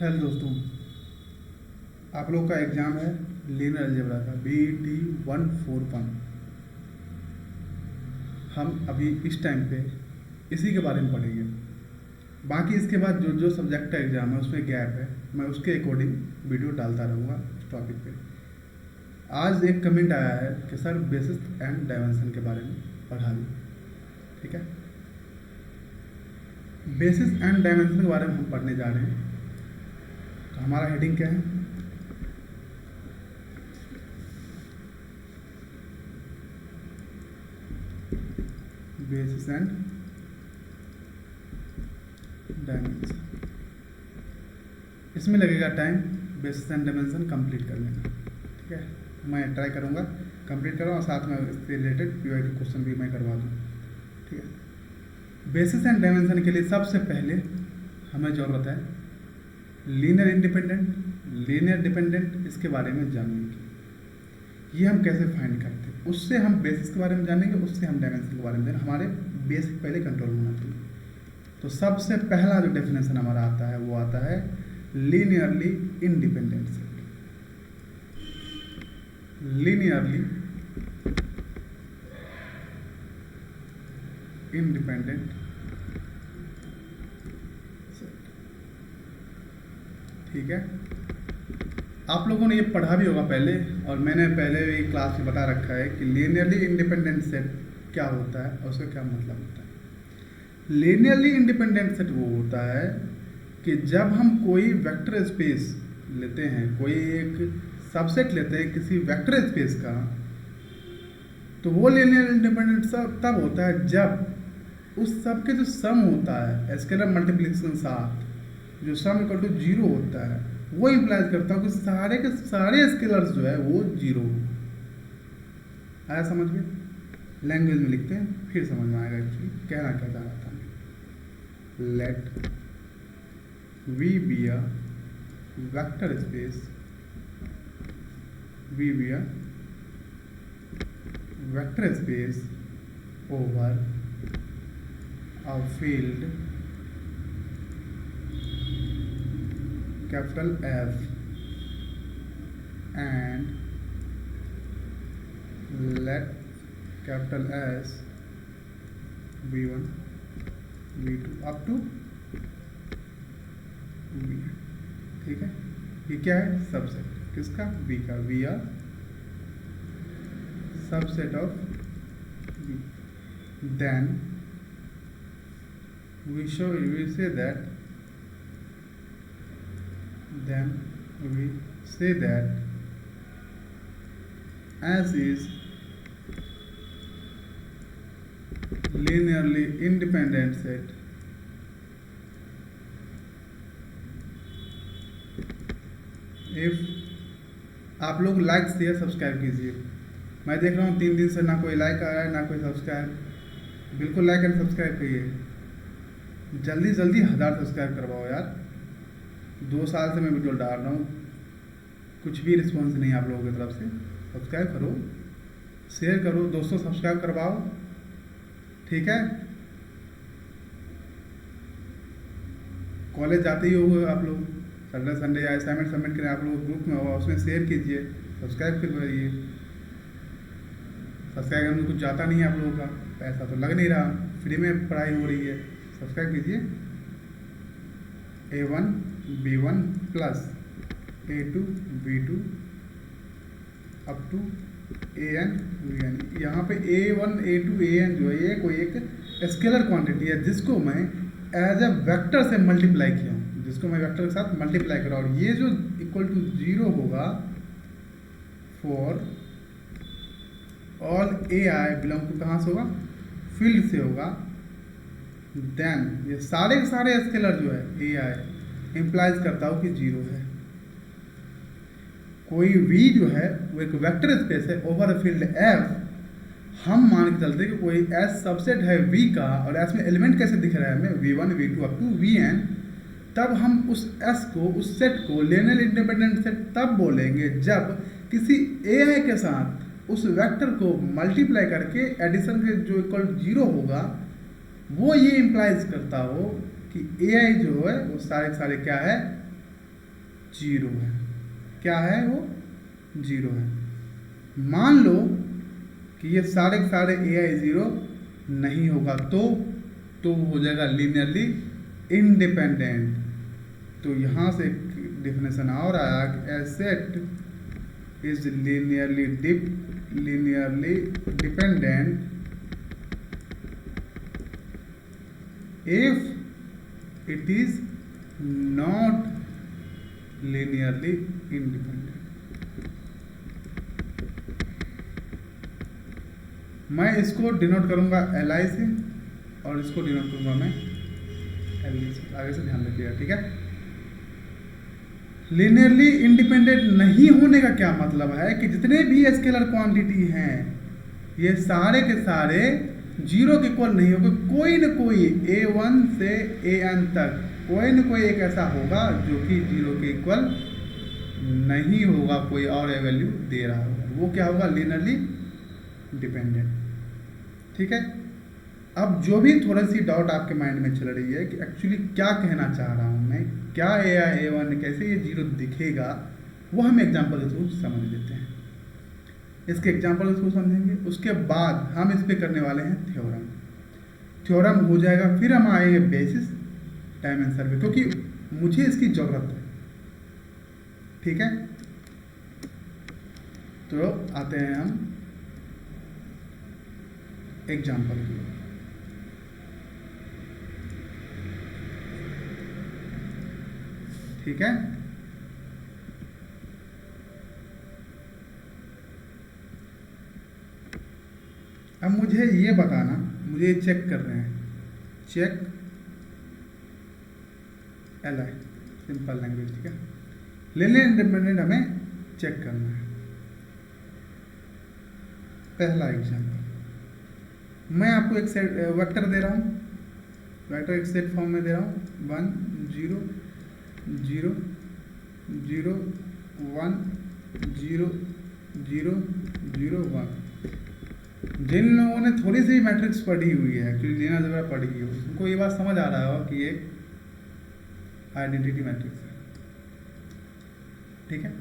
Hello दोस्तों, आप लोग का एग्ज़ाम है लीनियर अलजेब्रा का BET 141। हम अभी इस टाइम पे इसी के बारे में पढ़ेंगे। बाकी इसके बाद जो जो सब्जेक्ट का एग्ज़ाम है उसमें गैप है, मैं उसके अकॉर्डिंग वीडियो डालता रहूँगा इस टॉपिक पे। आज एक कमेंट आया है कि सर बेसिस एंड डायमेंशन के बारे में पढ़ा दी। ठीक है, बेसिस एंड डायमेंशन के बारे में हम पढ़ने जा रहे हैं। तो हमारा हेडिंग क्या है? Basis and dimension. इसमें लगेगा time basis and dimension complete करने में। ठीक है, मैं ट्राई करूँगा कंप्लीट करूँ और साथ में इससे रिलेटेड पीवाई के क्वेश्चन भी मैं करवा दूँ। ठीक है, बेसिस एंड डायमेंशन के लिए सबसे पहले हमें ज़रूरत है लीनियर इंडिपेंडेंट, लीनियर डिपेंडेंट, इसके बारे में जानने की। ये हम कैसे फाइंड करते हैं, उससे हम बेसिस के बारे में जानेंगे, उससे हम डायमेंशन के बारे में जानेंगे। हमारे बेसिक पहले कंट्रोल होना चाहिए। तो सबसे पहला जो डेफिनेशन हमारा आता है वो आता है linearly independent set. Linearly independent set. ठीक है, आप लोगों ने ये पढ़ा भी होगा पहले, और मैंने पहले भी क्लास में बता रखा है कि लीनियरली इंडिपेंडेंट सेट क्या होता है और उसका क्या मतलब होता है। लीनियरली इंडिपेंडेंट सेट वो होता है कि जब हम कोई वेक्टर स्पेस लेते हैं, कोई एक सबसेट लेते हैं किसी वेक्टर स्पेस का, तो वो लीनियर इंडिपेंडेंट सब तब होता है जब उस सब के जो सम होता है स्केलर मल्टीप्लिकेशन साथ, जो सम इक्वल टू 0 होता है, वो इम्प्लाइज करता हूँ कि सारे के सारे स्केलर्स जो है वो 0 हो। आया समझ में? लैंग्वेज में लिखते हैं फिर समझ में आएगा एक्चुअली कहना क्या चाह रहा था। Let V be a vector space, V be a vector space over a field capital F and let capital S V1 V2 up to V। ठीक है, ये क्या है? सबसेट किसका? V का। V a subset of V। Then we say that S is linearly independent set if. आप लोग like share subscribe कीजिए। मैं देख रहा हूँ 3 दिन से ना कोई लाइक आ रहा है ना कोई सब्सक्राइब। बिल्कुल लाइक एंड सब्सक्राइब करिए, जल्दी जल्दी 1000 सब्सक्राइब करवाओ यार। 2 साल से मैं वीडियो डाल रहा हूँ, कुछ भी रिस्पॉन्स नहीं आप लोगों की तरफ से। सब्सक्राइब करो, शेयर करो, दोस्तों सब्सक्राइब करवाओ। ठीक है, कॉलेज जाते ही होंगे आप लोग, सैटरडे संडे या असाइनमेंट सबमिट करें आप लोग, ग्रुप में होगा उसमें शेयर कीजिए, सब्सक्राइब करवाइए। सब्सक्राइब करने में कुछ जाता नहीं है आप लोगों का, पैसा तो लग नहीं रहा, फ्री में पढ़ाई हो रही है। सब्सक्राइब कीजिए। A1 B1 plus A2 B2 up to AN VN। यहाँ पे A1 A2 AN जो है ये कोई एक स्केलर क्वांटिटी है जिसको मैं एज ए वेक्टर से मल्टीप्लाई किया हूँ, जिसको मैं वेक्टर के साथ मल्टीप्लाई करा। और ये जो इक्वल टू 0 होगा for all AI belong to कहाँ से होगा? फील्ड से होगा। देन ये सारे के सारे स्केलर जो है AI इम्प्लाइज करता हो कि 0 है। कोई V जो है वो एक वेक्टर स्पेस है ओवर फील्ड F। हम मान के चलते कि कोई S सबसेट है V का, और S में एलिमेंट कैसे दिख रहा है हमें? V1 V2 up to Vn। तब हम उस S को, उस सेट को लीनियर इंडिपेंडेंट सेट तब बोलेंगे जब किसी AI के साथ उस वेक्टर को मल्टीप्लाई करके एडिशन के जो इक्वल 0 होगा वो ये इम्प्लाइज करता हो कि AI जो है वो सारे क्या है? जीरो है। क्या है वो? जीरो है। मान लो कि ये सारे के सारे ए आई जीरो नहीं होगा तो हो जाएगा लीनियरली इंडिपेंडेंट। तो यहाँ से डेफिनेशन और आया कि a set is linearly dependent if it is not linearly independent। मैं इसको डिनोट करूंगा एल आई से और इसको डिनोट करूंगा मैं एल ई से। आगे से ध्यान रखिएगा, ठीक है। लिनियरली इंडिपेंडेंट नहीं होने का क्या मतलब है कि जितने भी स्केलर क्वांटिटी हैं ये सारे के सारे जीरो के इक्वल नहीं होगा। कोई न कोई A1 से AN तक कोई न कोई एक ऐसा होगा जो कि जीरो के इक्वल नहीं होगा, कोई और वैल्यू दे रहा होगा। वो क्या होगा? लिनियरली डिपेंडेंट, ठीक है। अब जो भी थोड़ी सी डाउट आपके माइंड में चल रही है कि एक्चुअली क्या कहना चाह रहा हूँ मैं, क्या A1 कैसे ये जीरो दिखेगा, वो हम एग्जाम्पल के थ्रू समझ लेते हैं। इसके एग्जाम्पल के थ्रू समझेंगे, उसके बाद हम इस पे करने वाले हैं थ्योरम। थ्योरम हो जाएगा, फिर हम आएंगे बेसिस टाइम एंड सर्वे, क्योंकि मुझे इसकी ज़रूरत है, ठीक है। तो आते हैं हम एग्जाम्पल की। ठीक है, अब मुझे ये बताना, मुझे ये चेक कर रहे हैं, check L I simple language, ठीक है। लिनियर इंडिपेंडेंट हमें चेक करना है। पहला एग्जाम्पल, मैं आपको एक सेट वेक्टर दे रहा हूँ, वेक्टर एक सेट फॉर्म में दे रहा हूँ, 1 0 0 0 1 0 0 0 1। जिन लोगों ने थोड़ी सी मैट्रिक्स पढ़ी हुई है, एक्चुअली लेना जगह पढ़ी है, उनको ये बात समझ आ रहा होगा कि ये आइडेंटिटी मैट्रिक्स है, ठीक है।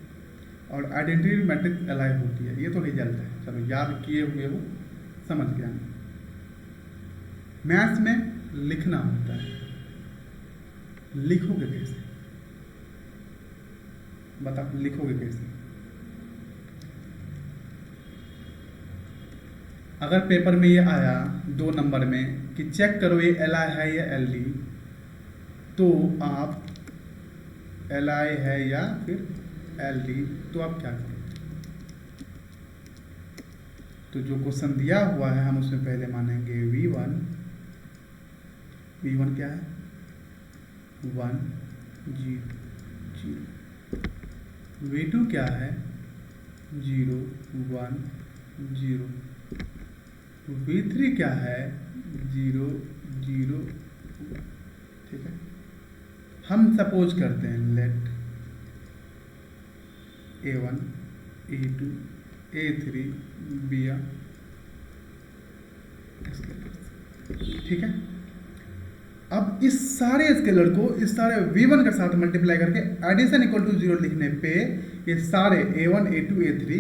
और आइडेंटिटी मैट्रिक्स अलाइव होती है, ये तो रिजल्ट है, चलो याद किए हुए हो, समझ गया। मैथ्स में लिखना होता है, लिखोगे कैसे? बता, लिखोगे कैसे? अगर पेपर में ये आया 2 नंबर में कि चेक करो ये एल आई है या एल डी, तो आप एल आई है या फिर एल डी, तो आप क्या करोगे? तो जो क्वेश्चन दिया हुआ है हम उसमें पहले मानेंगे V1 क्या है? 1 0 0। V2 क्या है? 0 1 0। V3 क्या है? 0 0, ठीक है। हम सपोज करते हैं let A1 A2 A3 B are, ठीक है। अब इस सारे स्केलर को इस सारे V1 के साथ मल्टीप्लाई करके एडिशन इक्वल टू 0 लिखने पे ये सारे A1 A2 A3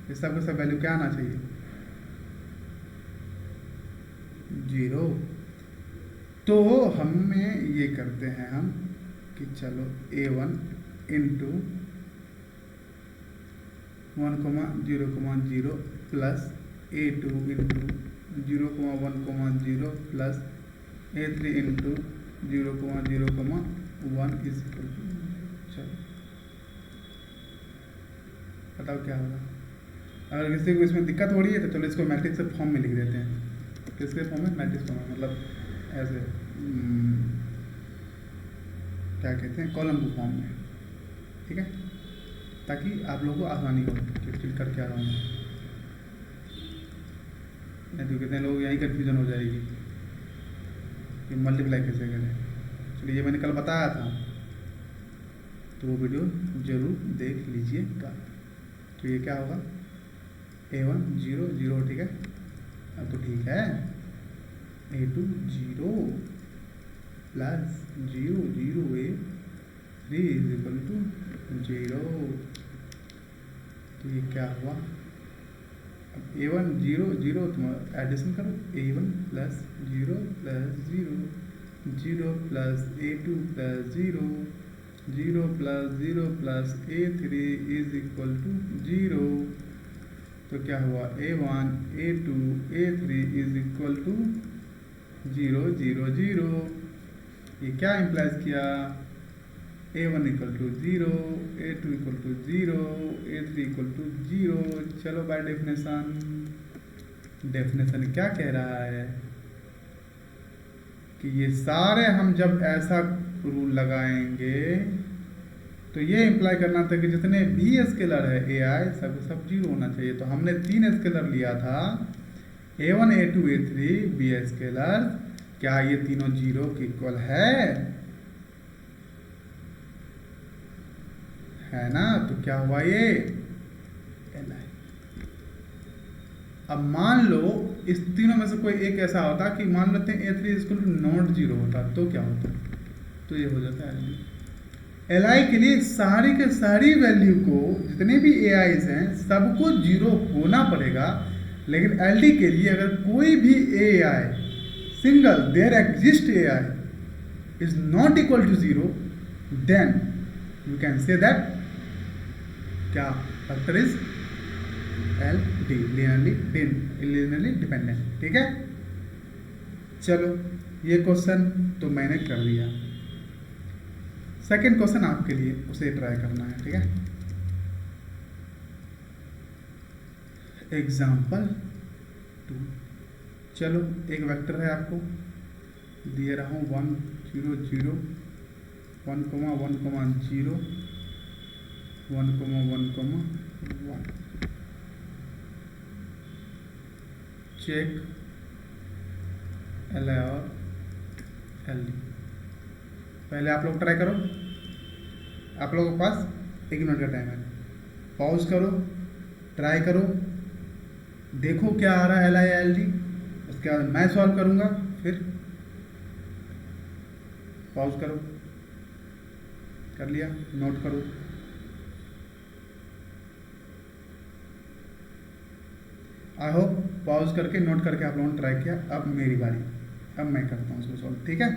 ये सब का सब वैल्यू क्या आना चाहिए? 0। तो हमें ये करते हैं हम कि चलो A1 into 1 0 0 plus A2 into 0 1 0 plus A3 into 0 0 1 is equal to, चलो बताओ क्या होगा। अगर किसी को इसमें दिक्कत हो रही है तो चलो इसको मैट्रिक्स के फॉर्म में लिख देते हैं। किसके फॉर्म में? मैट्रिक्स फॉर्म में, मतलब ऐसे क्या कहते हैं, कॉलम के फॉर्म में, ठीक है, ताकि आप लोगों को आसानी हो कि फिल कर क्या रहा हूँ। नहीं तो कितने लोग यही कन्फ्यूजन हो जाएगी कि मल्टीप्लाई कैसे करें। चलिए ये मैंने कल बताया था, तो वो वीडियो जरूर देख लीजिएगा। तो ये क्या होगा? A1 0 0, ठीक है। अब तो ठीक है, A2 0 plus 0 0 A 3 is equal to 0। तो ये क्या हुआ, अब a1 0 0 तुम एडिशन करो, a1 plus 0 plus 0 0 plus a2 plus 0 0 plus 0 plus a3 is equal to 0। तो क्या हुआ, a1 a2 a3 is equal to 0 0 0। ये क्या इम्प्लाइज किया, a1 equal to 0 a2 equal to 0 a3 equal to 0। चलो बाय डेफिनेशन क्या कह रहा है कि ये सारे हम जब ऐसा रूल लगाएंगे तो ये इम्प्लाई करना था कि जितने भी स्केलर है ai सब 0 होना चाहिए। तो हमने 3 स्केलर लिया था, a1 a2 a3 b scalar, क्या ये तीनों 0 के इक्वल है ना। तो क्या हुआ ये li। अब मान लो इस तीनों में से कोई एक ऐसा होता कि मान लेते हैं a3 इक्वल टू नॉट 0 होता, तो क्या होता, तो ये हो जाता है li के लिए सारी के सारी वैल्यू को, जितने भी ai's हैं सबको 0 होना पड़ेगा। लेकिन ld के लिए अगर कोई भी ai single there exist ai is not equal to 0, then you can say that क्या factor is LD, linearly dependent. ठीक है, चलो ये क्वेश्चन तो मैंने कर दिया। सेकंड क्वेश्चन आपके लिए, उसे ट्राई करना है। ठीक है, एग्जाम्पल 2। चलो एक वेक्टर है, आपको दिए रहा हूँ 1 0 0 1 1 0 1 1 1 चेक LI और LD। पहले आप लोग ट्राई करो, आप लोगों के पास 1 मिनट का टाइम है, पॉज करो, ट्राई करो, देखो क्या आ रहा है LI LD, उसके बाद मैं सॉल्व करूंगा, फिर पॉज करो, कर लिया, नोट करो। आई होप पॉज करके नोट करके आप लोगों ने ट्राई किया। अब मेरी बारी, अब मैं करता हूँ इसको सॉल्व। ठीक है,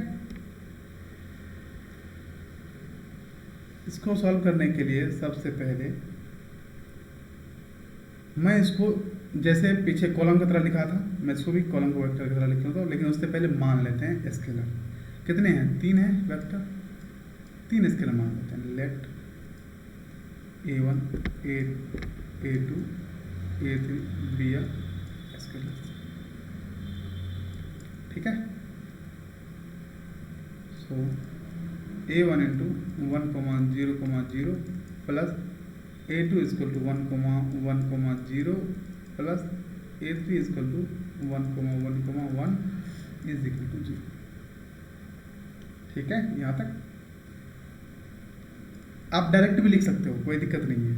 इसको सॉल्व करने के लिए सबसे पहले मैं इसको जैसे पीछे कॉलम की तरह लिखा था, मैं इसको भी कॉलम को वेक्टर की तरह लिख लेता हूँ। लेकिन उससे पहले मान लेते हैं स्केलर कितने हैं, 3 है वेक्टर, 3 स्केलर मान लेते हैं। Let a1 a2 a3 be scalar. ठीक है, so a1 into 1 0 0 plus a2 equal to 1 1 0 plus a3 equal to 1 1 is equal to 0। ठीक है, यहाँ तक आप डायरेक्ट भी लिख सकते हो, कोई दिक्कत नहीं है,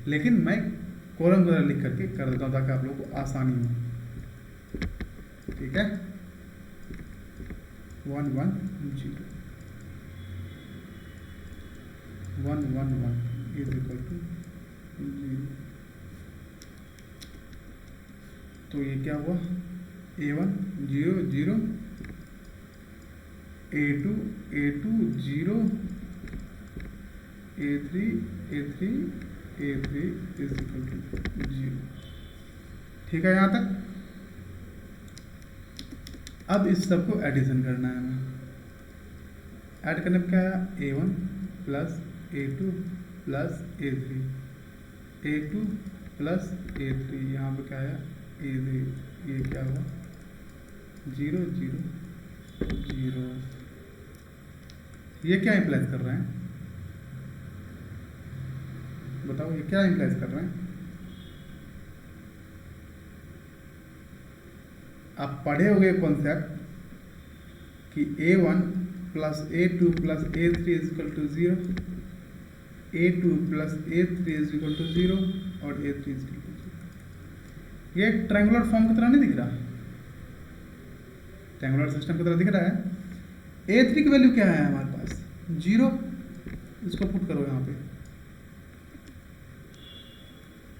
लेकिन मैं कॉलम वगैरह लिख करके कर देता हूँ ताकि आप लोगों को आसानी हो। ठीक है, 1 1 0 1 1 1 इज इक्वल टू 0। तो ये क्या हुआ, a1 0 0 a2 0 a3 is equal to 0। ठीक है, यहाँ तक। अब इस सब को एडिशन करना है हमें। ऐड करने पर क्या है, a1 plus a2 plus a3 a2 plus a3, यहाँ पे क्या है a3, ये क्या हुआ 0 0 0। ये क्या इम्प्लाइज कर रहे हैं, बताओ ये क्या इम्प्लाइज कर रहे हैं। आप पढ़े होंगे कॉन्सेप्ट कि a1 plus a2 plus a3 is equal to 0, a2 plus a3 is equal to 0 और a3 इज इक्वल टू 0। ये ट्रायंगुलर फॉर्म की तरह नहीं दिख रहा, ट्रायंगुलर सिस्टम की तरह दिख रहा है। a3 की वैल्यू क्या है हमारे पास 0, इसको पुट करो यहाँ पे,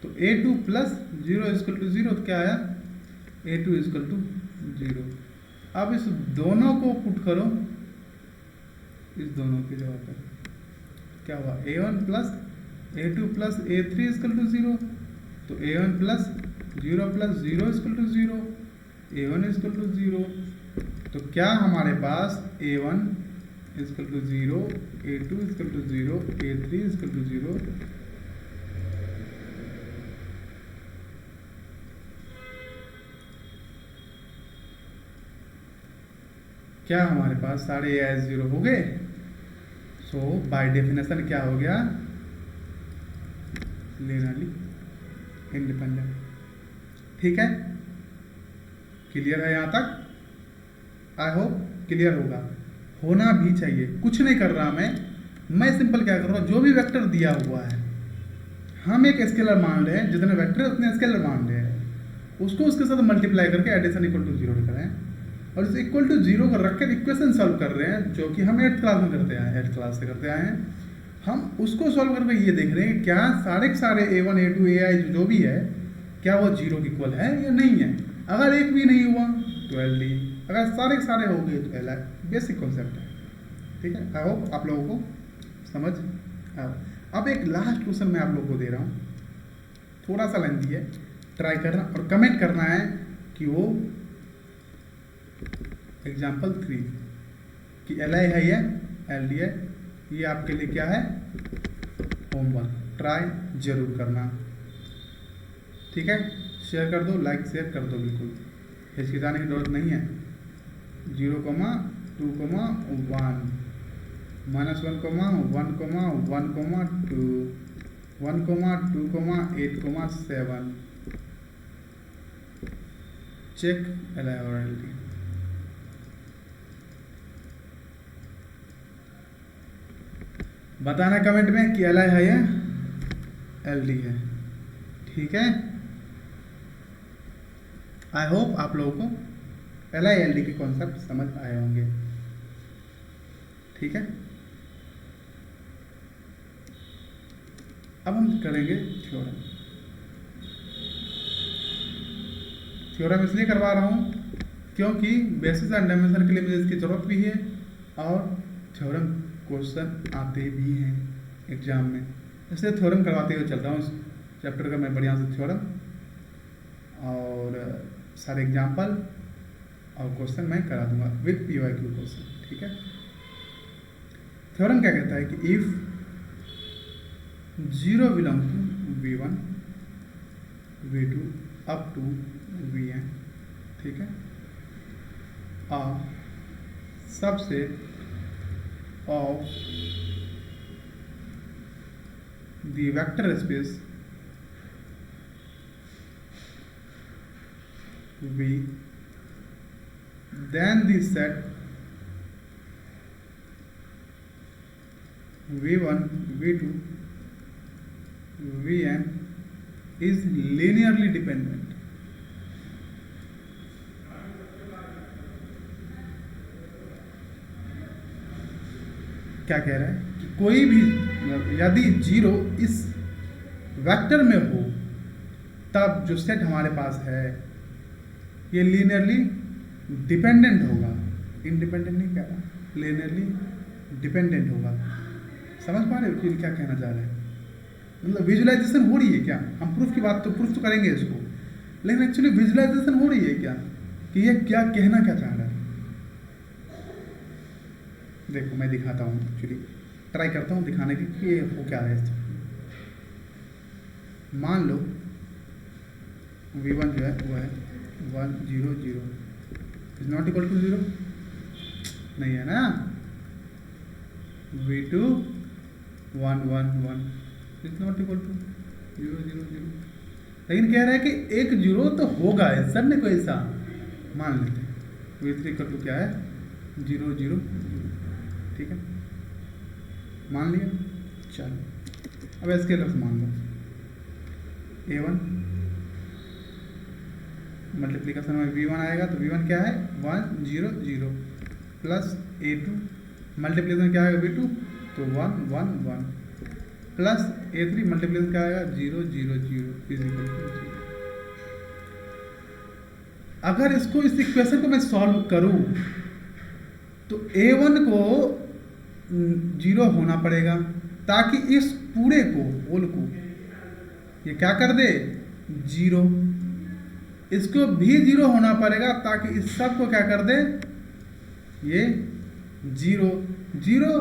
तो A2 प्लस 0 इजकल टू 0, तो क्या आया A2 इजकल टू 0। अब इस दोनों को पुट करो, इस दोनों की जगह पर क्या हुआ, A1 plus A2 plus A3 equal to 0, तो A1 plus 0 plus 0 equal to 0, A1 equal to 0। तो क्या हमारे पास A1 equal to 0, A2 equal to 0, A3 equal to 0। क्या हमारे पास सारे ए 0 हो गए। सो बाय डेफिनेशन क्या हो गया, लीनियरली इंडिपेंडेंट। ठीक है, क्लियर है यहाँ तक, आई होप क्लियर होगा, होना भी चाहिए। कुछ नहीं कर रहा मैं सिंपल क्या कर रहा हूँ, जो भी वेक्टर दिया हुआ है हम एक स्केलर मान रहे हैं, जितने वेक्टर है उतने स्केलर मान रहे हैं, उसको उसके साथ मल्टीप्लाई करके एडिशन इक्वल टू 0 लिख रहे हैं, और इसे इक्वल टू 0 को रख कर इक्वेशन सॉल्व कर रहे हैं, जो कि हम 8th क्लास में करते आए हैं, 8th क्लास से करते आए हैं। हम उसको सॉल्व करके ये देख रहे हैं क्या सारे के सारे A1 A2 AI जो भी है क्या वो 0 के इक्वल है या नहीं है। अगर एक भी नहीं हुआ तो LD, अगर सारे के सारे हो गए तो LI। बेसिक कॉन्सेप्ट है, ठीक है। आई होप आप लोगों को समझ आया। अब एक लास्ट क्वेश्चन मैं आप लोगों को दे रहा हूँ, थोड़ा सा लेंथी है, ट्राई करना और कमेंट करना है कि वो एग्जाम्पल 3 कि LI है या LD है। ये आपके लिए क्या है, होमवर्क, ट्राई जरूर करना, ठीक है। शेयर कर दो, लाइक शेयर कर दो, बिल्कुल हिचकिचाने की जरूरत नहीं है। 0, 2, 1 -1, 1, 1, 2, 1, 2, 8, 7 चेक LI और LD। बताना कमेंट में कि LI है या LD है, ठीक है। आई होप आप लोगों को LI LD के कॉन्सेप्ट समझ आए होंगे, ठीक है। अब हम करेंगे थ्योरम। थ्योरम इसलिए करवा रहा हूँ क्योंकि बेसिस एंड डायमेंशन के लिए मुझे इसकी ज़रूरत भी है, और थ्योरम क्वेश्चन आते भी हैं एग्जाम में, इसलिए थ्योरम करवाते हुए चल रहा हूँ। इस चैप्टर का मैं बढ़िया से थ्योरम और सारे एग्जाम्पल और क्वेश्चन मैं करा दूंगा विद PYQ क्वेश्चन, ठीक है। थ्योरम क्या कहता है कि if 0 belong to V1 V2 up to Vn, ठीक है, a subset of the vector space V, then the set V1 V2 Vn is linearly dependent। क्या कह रहा है कि कोई भी यदि 0 इस वेक्टर में हो तब जो सेट हमारे पास है ये लीनियरली डिपेंडेंट होगा, इंडिपेंडेंट नहीं कह रहा, लीनियरली डिपेंडेंट होगा। समझ पा रहे हो कि क्या कहना चाह रहे हैं, मतलब विजुअलाइजेशन हो रही है क्या। हम प्रूफ की बात तो प्रूफ तो करेंगे इसको, लेकिन एक्चुअली विजुअलाइजेशन हो रही है क्या कि ये क्या कहना क्या चाह रहा है। देखो मैं दिखाता हूँ, एक्चुअली ट्राई करता हूँ दिखाने की कि वो क्या है। मान लो V1 जो है वो है 1 0 0 इज नॉट इक्वल टू 0, नहीं है ना। V2 1 1 1 is not equal to 0 0 0, लेकिन कह रहा है कि एक 0 तो होगा, सर ने कोई ऐसा मान लेते हैं। V3 इक्वल टू क्या है 0 0 ठीक है, मान लिया। चलो अब स्केलर्स मान लो, A1 मल्टीप्लिकेशन में V1 आएगा तो V1 क्या है 1 0 0 प्लस A2 मल्टीप्लिकेशन क्या आएगा V2 तो 1 1 1 प्लस A3 मल्टीप्लिकेशन क्या आएगा 0 0 0 इज इक्वल टू 0। अगर इसको इस इक्वेशन को मैं सॉल्व करूं तो A1 को 0 होना पड़ेगा ताकि इस पूरे को होल को ये क्या कर दे 0। इसको भी 0 होना पड़ेगा ताकि इस सब को क्या कर दे ये 0 0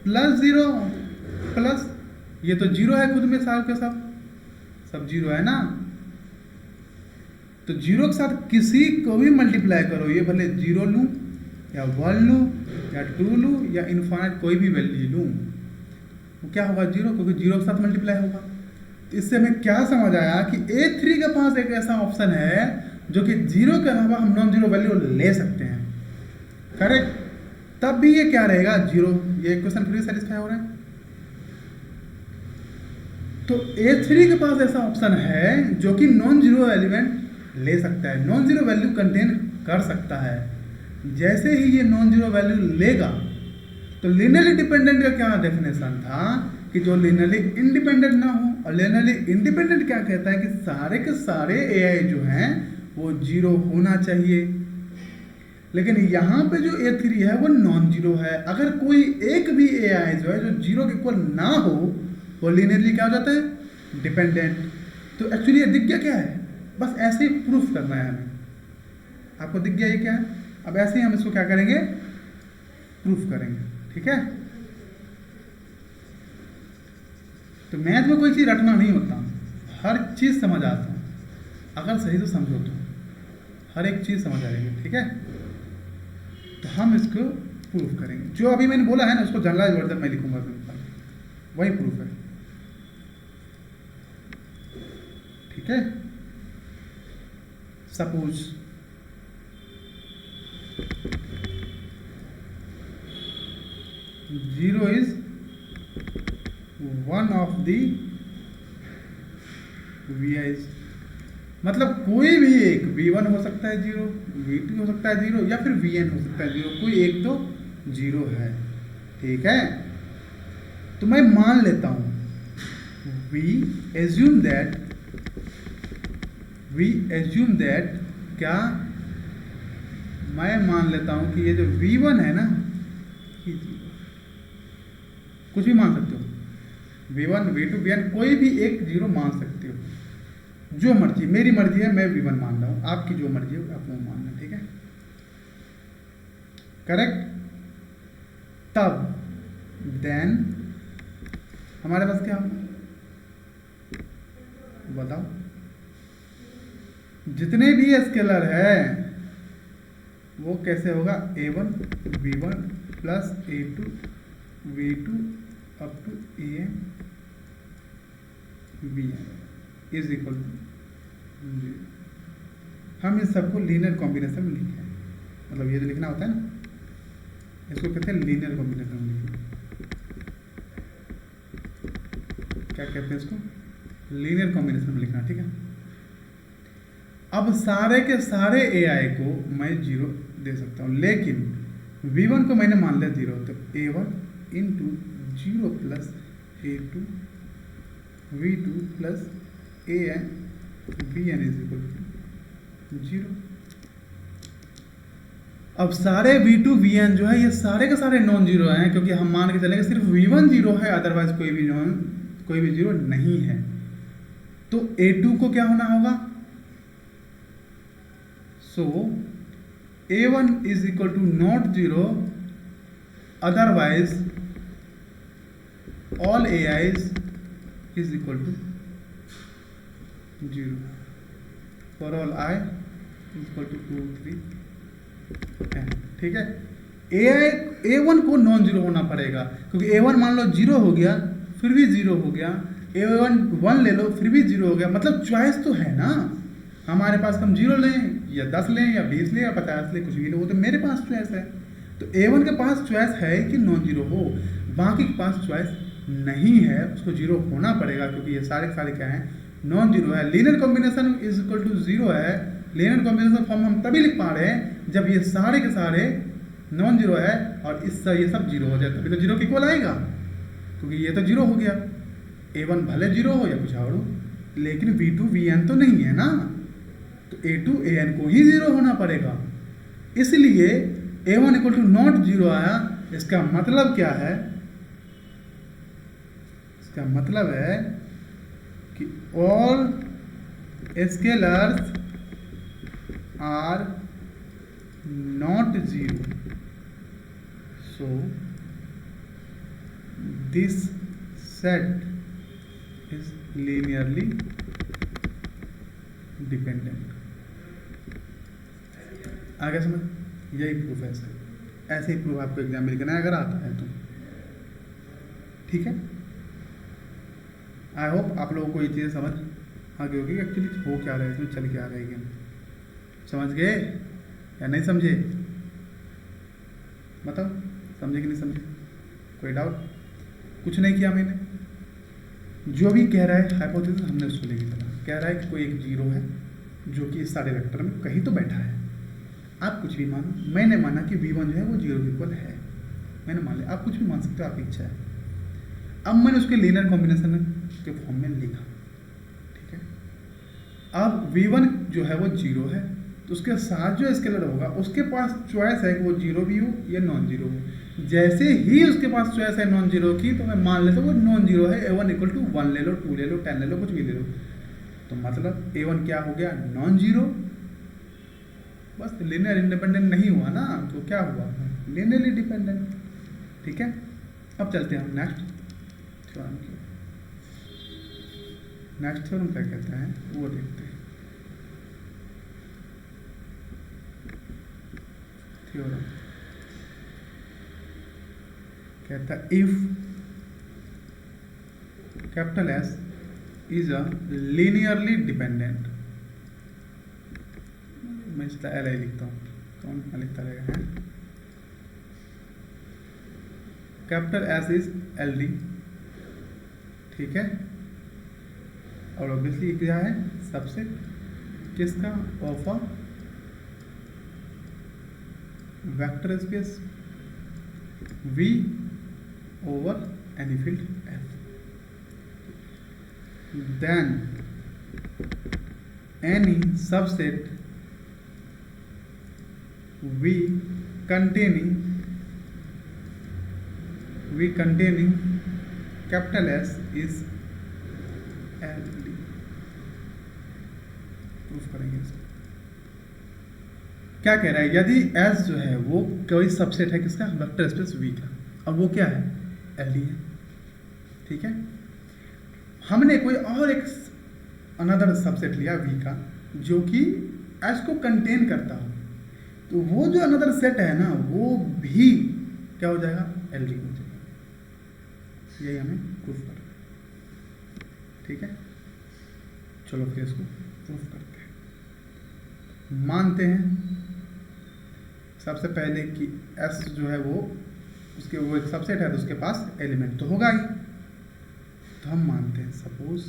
प्लस 0 प्लस ये तो 0 है खुद में साल के सब 0 है ना। तो 0 के साथ किसी को भी मल्टीप्लाई करो, ये भले 0 लूँ या 1 लूँ या 2 लूँ या इनफाइनाइट कोई भी वैल्यू लूँ, वो क्या होगा 0, क्योंकि 0 के साथ मल्टीप्लाई होगा। तो इससे हमें क्या समझ आया कि A3 के पास एक ऐसा ऑप्शन है जो कि 0 के अलावा हम नॉन 0 वैल्यू ले सकते हैं, करेक्ट। तब भी ये क्या रहेगा 0। ये इक्वेशन फिर सेटिस्फाई हो रहा है। तो A3 के पास ऐसा ऑप्शन है जो कि नॉन 0 एलिमेंट ले सकता है, नॉन 0 वैल्यू कंटेन कर सकता है। जैसे ही ये नॉन 0 वैल्यू लेगा तो लिनियरली डिपेंडेंट का क्या डेफिनेशन था कि जो लिनियरली इंडिपेंडेंट ना हो, और लिनियरली इंडिपेंडेंट क्या कहता है कि सारे के सारे AI जो हैं वो 0 होना चाहिए। लेकिन यहाँ पे जो A3 है वो नॉन 0 है। अगर कोई एक भी AI जो है जो 0 के इक्वल ना हो वो लिनियरली क्या हो जाता है डिपेंडेंट। तो एक्चुअली ये दिख गया क्या है, बस ऐसे ही प्रूफ करना है हमें। आपको दिख गया ये क्या है, अब ऐसे ही हम इसको क्या करेंगे प्रूफ करेंगे, ठीक है। तो मैथ में कोई चीज़ रटना नहीं होता, हर चीज़ समझ आता हूँ, अगर सही तो समझो तो हर एक चीज़ समझ आएगी, ठीक है। तो हम इसको प्रूफ करेंगे। जो अभी मैंने बोला है ना उसको जनरलाइज वर्जन में लिखूंगा, सिंपल वही प्रूफ है, ठीक है। Suppose zero is one of the VIs, मतलब कोई भी एक V1 हो सकता है 0, V2 हो सकता है 0 या फिर Vn हो सकता है 0, कोई एक तो 0 है, ठीक है। तो मैं मान लेता हूं we assume that क्या मैं मान लेता हूं कि ये जो V1 है ना, कुछ भी मान सकते हो, V1 V2 Vn कोई भी एक 0 मान सकते हो, जो मर्जी, मेरी मर्जी है मैं V1 मान रहा हूं, आपकी जो मर्जी है आप वो मानना, ठीक है, करेक्ट। तब देन हमारे पास क्या होगा बताओ, जितने भी स्केलर है वो कैसे होगा A1 V1 plus A2 V2 up to AN VN is equal to 0। हम इन सबको लीनियर कॉम्बिनेशन में लिखें, मतलब ये जो लिखना होता है ना इसको कहते हैं लीनियर कॉम्बिनेशन में लिखना। क्या कहते हैं इसको, लीनियर कॉम्बिनेशन में लिखना, ठीक है। अब सारे के सारे AI को मैं 0 दे सकता हूँ, लेकिन V1 को मैंने मान लिया 0, तो A1 into 0 plus A2 V2 plus AN VN is equal to 0। अब सारे V2 VN जो है ये सारे के सारे नॉन 0 हैं, क्योंकि हम मान के चलेंगे सिर्फ V1 0 है, अदरवाइज कोई भी 0 नहीं है। तो A2 को क्या होना होगा, so A1 is equal to not 0, otherwise all AIs is equal to 0 for all I is equal to 2 3 n, ठीक है। A1 को नॉन 0 होना पड़ेगा, क्योंकि A1 मान लो 0 हो गया फिर भी 0 हो गया, A1 1 ले लो फिर भी 0 हो गया, मतलब चॉइस तो है ना हमारे पास, हम 0 लें या 10 लें या 20 लें या 50 लें, कुछ भी ले, वो तो मेरे पास चॉइस है। तो A1 के पास चॉइस है कि नॉन 0 हो, बाकी के पास चॉइस नहीं है, उसको 0 होना पड़ेगा, क्योंकि ये सारे क्या हैं नॉन 0 है। Linear combination is equal to 0 है। लीनियर कॉम्बिनेशन फॉर्म हम तभी लिख पा रहे हैं जब ये सारे के सारे नॉन जीरो है और इससे ये सब जीरो हो जाए तभी तो जीरो के इक्वल आएगा, क्योंकि ये तो जीरो हो गया। A1 भले जीरो हो या कुछ और हो, लेकिन V2 Vn तो नहीं है ना, तो A2 An को ही जीरो होना पड़ेगा। इसलिए A1 equal to not zero आया। इसका मतलब क्या है? इसका मतलब है कि all scalars are not zero, so this set is linearly dependent। आगे समझ, यही प्रूफ है सर। ऐसे ही प्रूफ आपको एग्जाम में लिखना है अगर आता है तो, ठीक है। आई होप आप लोगों को ये चीज़ें समझ आ गई होगी एक्चुअली हो क्या रहा है इसमें, चल क्या रहा है गेम। समझ गए या नहीं समझे? बताओ, समझे कि नहीं समझे? कोई डाउट? कुछ नहीं किया मैंने, जो भी कह रहा है हाइपोथेसिस हमने उसको लेके चला। कह रहा है कि कोई एक जीरो है जो कि इस सारे वेक्टर में कहीं तो बैठा है। आप कुछ भी मानो, मैंने माना कि V1 जो है वो जीरो के इक्वल है, मैंने मान लिया। आप कुछ भी मान सकते हो, आपकी इच्छा है। अब मैंने उसके लीनियर कॉम्बिनेशन के फॉर्म में लिखा, ठीक है। अब V1 जो है वो जीरो है, तो उसके साथ जो स्केलर होगा उसके पास चॉइस है कि वो जीरो भी हो या नॉन जीरो हो। जैसे ही उसके पास चॉइस है नॉन जीरो की, तो मैं मान लेता हूँ वो नॉन जीरो है। A1 इक्वल टू 1 ले लो, 2 ले लो, 10 ले लो, कुछ भी ले लो। तो मतलब A1 क्या हो गया? Non zero. बस लीनियर इंडिपेंडेंट नहीं हुआ ना, तो क्या हुआ? लीनियरली डिपेंडेंट, ठीक है। अब चलते हैं हम नेक्स्ट थ्योरम की। नेक्स्ट थ्योरम क्या कहता है वो देखते हैं। थ्योरम कहता है if capital S is a linearly dependent, मैं इसका LI लिखता हूँ, कौन लिखता रहेगा है। कैपिटल S इज LD, ठीक है। और ऑब्वियसली क्या है? सबसेट किसका? Of a vector space V over any field F, then any subset V containing capital S is LD। Proof करेंगे इसको। क्या कह रहा है? यदि S जो है वो कोई सबसेट है किसका? वेक्टर स्पेस V का, और वो क्या है? LD है, ठीक है। हमने कोई और एक अनदर सबसेट लिया V का जो कि S को कंटेन करता हो, तो वो जो अनदर सेट है ना वो भी क्या हो जाएगा? LD हो जाएगा। यही हमें प्रूफ करना है, ठीक है। चलो फिर इसको प्रूफ करते हैं। मानते हैं सबसे पहले कि S जो है वो उसके वो एक सबसेट है, तो उसके पास एलिमेंट तो होगा ही। तो हम मानते हैं सपोज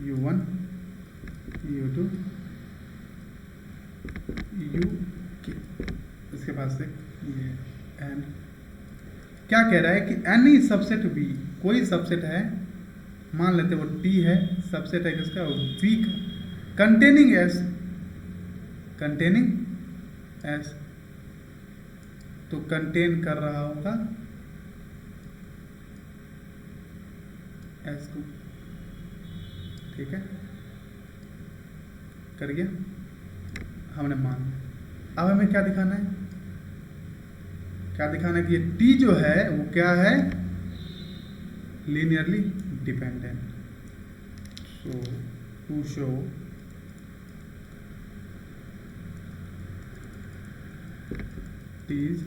U1 U2 UK, इसके पास एक ये है N। क्या कह रहा है कि एनी सबसेट V, कोई सबसेट है, मान लेते वो T है, सबसेट है किसका? V का, कंटेनिंग S, तो कंटेन कर रहा होगा S को, ठीक है। कर गया, हमने मान लिया। अब हमें क्या दिखाना है? क्या दिखाना है कि ये T जो है वो क्या है? Linearly dependent. So to show T is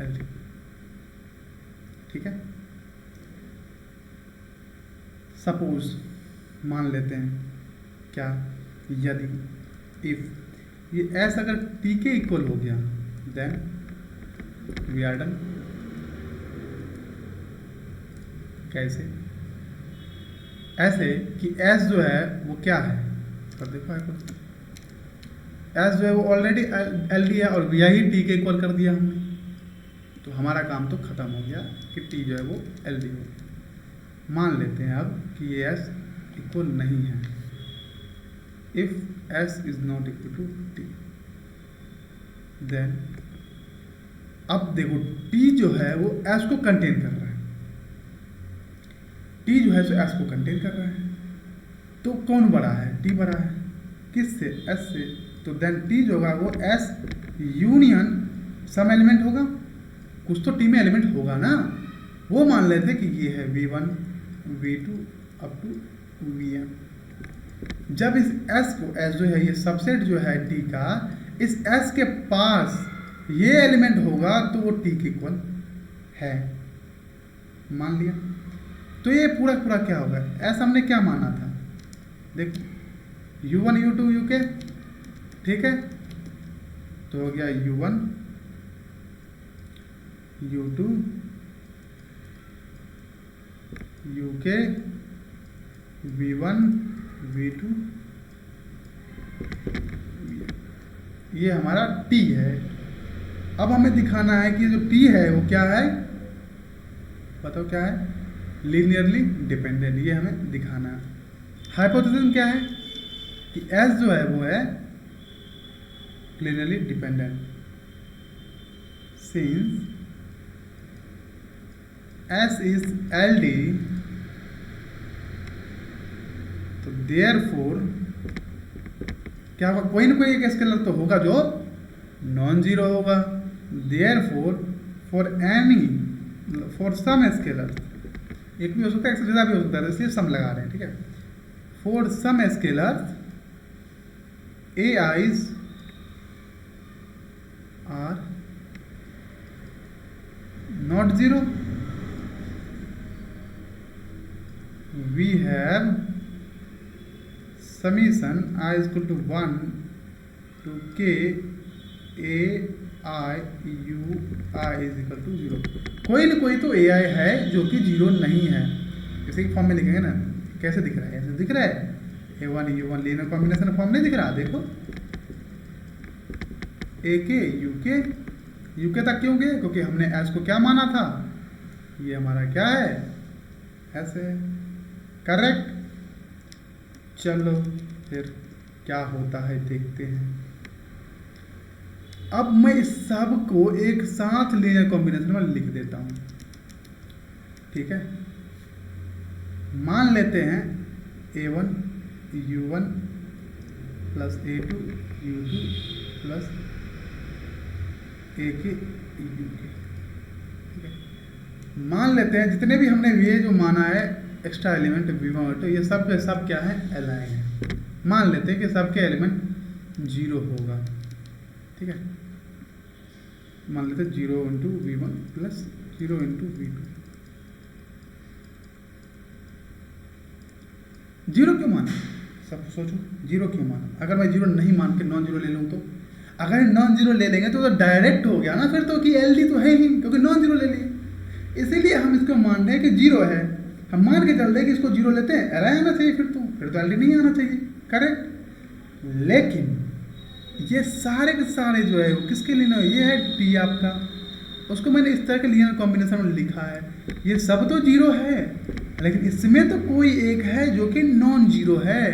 LD, ठीक है। सपोज मान लेते हैं क्या, यदि इफ ये S अगर T के इक्वल हो गया देन वी आर डन। कैसे? ऐसे कि S जो है वो क्या है? कर देखो हाइपोथेसिस। एस जो है वो ऑलरेडी एल डी है और वी आई टी के इक्वल कर दिया हमने, तो हमारा काम तो खत्म हो गया कि टी जो है वो एल डी हो। मान लेते हैं अब कि ये एस इक्वल नहीं है। If S is not equal to T, then अब देखो टी जो है वो एस को कंटेन कर रहा है, टी जो है सो एस को कंटेन कर रहा है, तो कौन बड़ा है? टी बड़ा है। किससे? एस से। तो देन टी जो होगा वो एस यूनियन सम एलिमेंट होगा, कुछ तो टी में एलिमेंट होगा ना। वो मान लेते कि ये है V1 V2 up to Vn। जब इस S को, S जो है ये सबसेट जो है T का, इस S के पास ये एलिमेंट होगा तो वो T के इक्वल है, मान लिया। तो ये पूरा पूरा क्या होगा? S हमने क्या माना था? देखो U1 U2 UK, ठीक है, तो हो गया U1 U2 UK V1 V2, ये हमारा T है। अब हमें दिखाना है कि जो T है वो क्या है, बताओ क्या है? लीनियरली डिपेंडेंट, ये हमें दिखाना है। हाइपोथेसिस क्या है कि S जो है वो है linearly dependent, since S is LD, तो देयरफॉर क्या होगा? कोई ना कोई एक स्केलर तो होगा जो नॉन जीरो होगा। Therefore for any, for some scalar, एक भी हो सकता है, एक से ज़्यादा भी हो सकता है, इसलिए सम लगा रहे हैं, ठीक है। For some scalar AIs are not zero, we have summation I is equal to 1 to k a I u I is equal to 0। कोई ना कोई तो AI है जो कि जीरो नहीं है। इसी फॉर्म में लिखेंगे ना, कैसे दिख रहा है? ऐसे दिख रहा है, A1 U1 linear combination form नहीं दिख रहा, देखो AK UK तक क्यों गए? क्योंकि हमने S को क्या माना था? ये हमारा क्या है? S है, करेक्ट। चलो फिर क्या होता है देखते हैं। अब मैं इस सब को एक साथ लीनियर कॉम्बिनेशन में लिख देता हूं, ठीक है। मान लेते हैं A1 U1 plus A2 U2 plus AK UK, ठीक है। मान लेते हैं जितने भी हमने ये जो माना है एक्स्ट्रा एलिमेंट V1 और 2, ये सब के सब क्या है? एलाइन है। मान लेते हैं कि सबके एलिमेंट जीरो होगा, ठीक है। मान लेते हैं 0 into V1 plus 0 into V2। Zero क्यों माना? सब सोचो, जीरो क्यों माना? अगर मैं जीरो नहीं मान के नॉन जीरो ले लूँ तो? अगर नॉन जीरो ले लेंगे तो डायरेक्ट हो गया ना फिर तो, कि LD तो है ही, क्योंकि नॉन जीरो ले लिए। इसीलिए हम इसको मान रहे हैं कि जीरो है। हम मान के चल रहे हैं कि इसको जीरो लेते हैं, एरर आना चाहिए फिर तो LD नहीं आना चाहिए, करेक्ट। लेकिन ये सारे के सारे जो है वो किसके लिए? ये है T आपका, उसको मैंने इस तरह के लीनियर कॉम्बिनेशन में लिखा है। ये सब तो जीरो है, लेकिन इसमें तो कोई एक है जो कि नॉन जीरो है।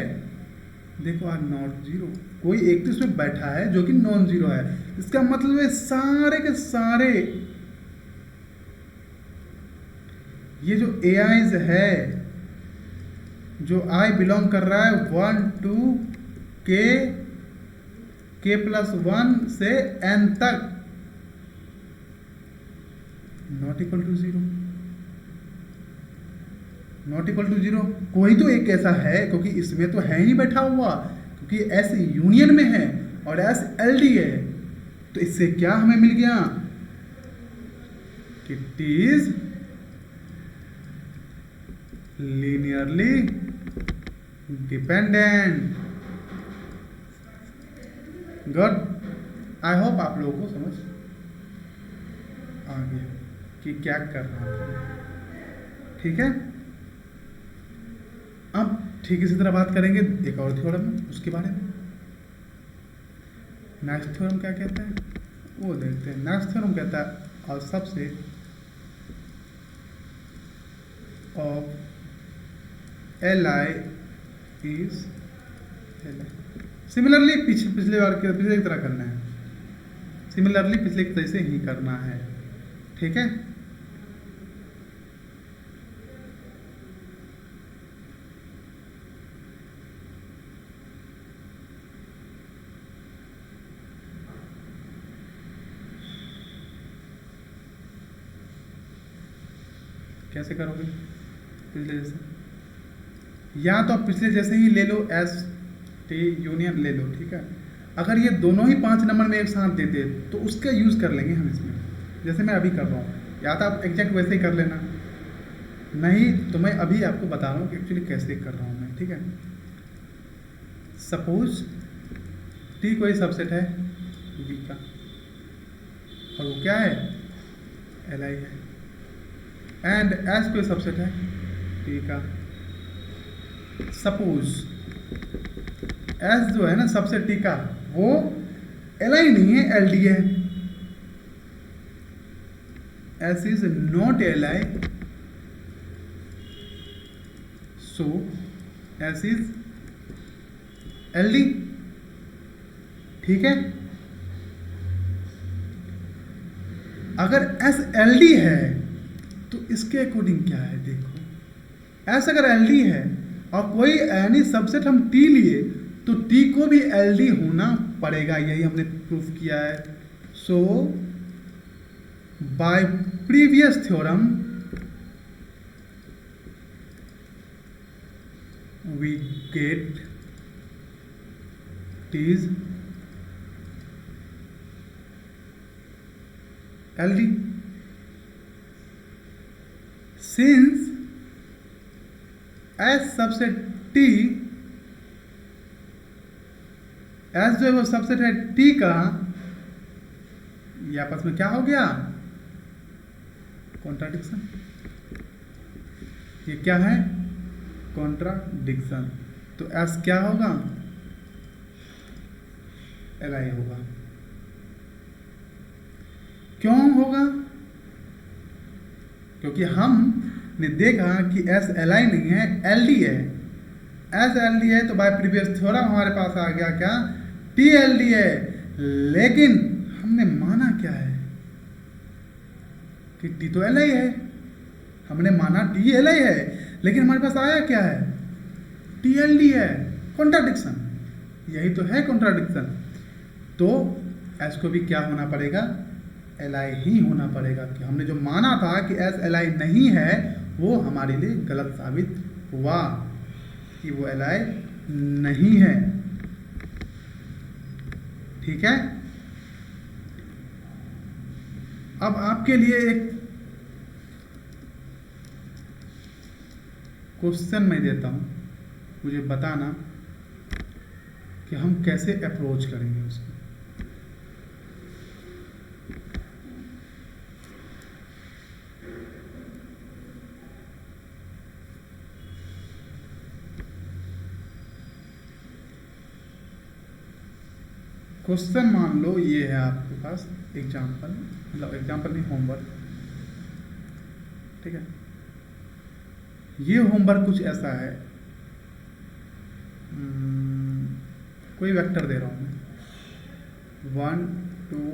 देखो आर नॉट जीरो, कोई एक तो इसमें बैठा है जो कि नॉन जीरो है। इसका मतलब है सारे के सारे ये जो AIs है, जो I बिलोंग कर रहा है 1 to k प्लस 1 से n तक, not equal to zero, not equal to zero. कोई तो एक ऐसा है, क्योंकि इसमें तो है ही बैठा हुआ, क्योंकि S यूनियन में है और S LD है। तो इससे क्या हमें मिल गया कि T is linearly dependent. Good, I hope आप लोगों को समझ आ गया कि क्या कर रहा था, ठीक है। अब ठीक इसी तरह बात करेंगे एक और थ्योरम है उसके बारे में। नेक्स्ट थ्योरम क्या कहता है वो देखते हैं। नेक्स्ट थ्योरम कहता है और subset of Li is Li। Similarly पिछले बार के पिछले की तरह करना है, सिमिलरली पिछले की तरह से ही करना है, ठीक है। कैसे करोगे पिछले जैसे, या तो आप पिछले जैसे ही ले लो एस टी यूनियन ले लो, ठीक है। अगर ये दोनों ही 5 नंबर में एक साथ देते तो उसका यूज़ कर लेंगे हम इसमें, जैसे मैं अभी कर रहा हूँ, या तो आप एग्जैक्ट वैसे ही कर लेना, नहीं तो मैं अभी आपको बता रहा हूँ कि एक्चुअली कैसे कर रहा हूँ मैं, ठीक है। सपोज टी कोई सबसेट है वी का और वो क्या है Li है, एंड एस कोई सबसेट है टी का। सपोज एस जो है ना सबसेट टी का वो Li नहीं है Ld है, S is not Li, so S is Ld, ठीक है। अगर एस Ld है तो इसके अकॉर्डिंग क्या है देखो, एस अगर Ld है और कोई एनी सबसेट हम टी लिए तो टी को भी Ld होना पड़ेगा, यही हमने प्रूफ किया है। So by previous theorem we get T is Ld। Since S subset T, S जो है वो सबसेट है टी का, ये आपस में क्या हो गया कॉन्ट्राडिक्शन, ये क्या है कॉन्ट्राडिक्शन, तो एस क्या होगा Li होगा। क्यों होगा, क्योंकि हमने देखा कि एस Li नहीं है Ld है, एस Ld है तो बाय प्रीवियस थ्योरम हमारे पास आ गया क्या टी Ld है, लेकिन हमने माना क्या है कि टी तो Li है, हमने माना टी Li है, लेकिन हमारे पास आया क्या है टी Ld है, कॉन्ट्राडिक्शन, यही तो है कॉन्ट्राडिक्शन। तो एस को भी क्या होना पड़ेगा Li ही होना पड़ेगा, कि हमने जो माना था कि एस Li नहीं है वो हमारे लिए गलत साबित हुआ कि वो Li नहीं है, ठीक है। अब आपके लिए एक क्वेश्चन मैं देता हूं, मुझे बताना कि हम कैसे अप्रोच करेंगे उसको। क्वेश्चन मान लो ये है आपके पास एग्जाम्पल, मतलब एग्जाम्पल नहीं होमवर्क, ठीक है। ये होमवर्क कुछ ऐसा है, कोई वेक्टर दे रहा हूँ मैं 1 2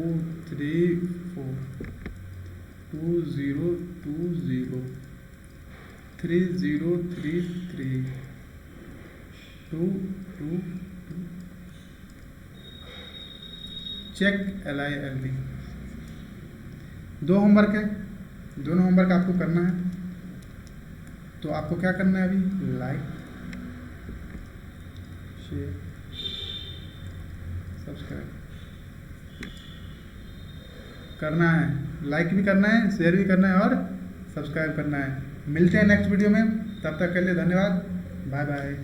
3 4 2 0 2 0 3 0 3 3 2 2 चेक Li Ld। 2 होमवर्क है, दोनों होमवर्क आपको करना है, तो आपको क्या करना है अभी लाइक शेयर सब्सक्राइब करना है, लाइक भी करना है, शेयर भी करना है और सब्सक्राइब करना है। मिलते हैं नेक्स्ट वीडियो में, तब तक के लिए धन्यवाद, बाय बाय।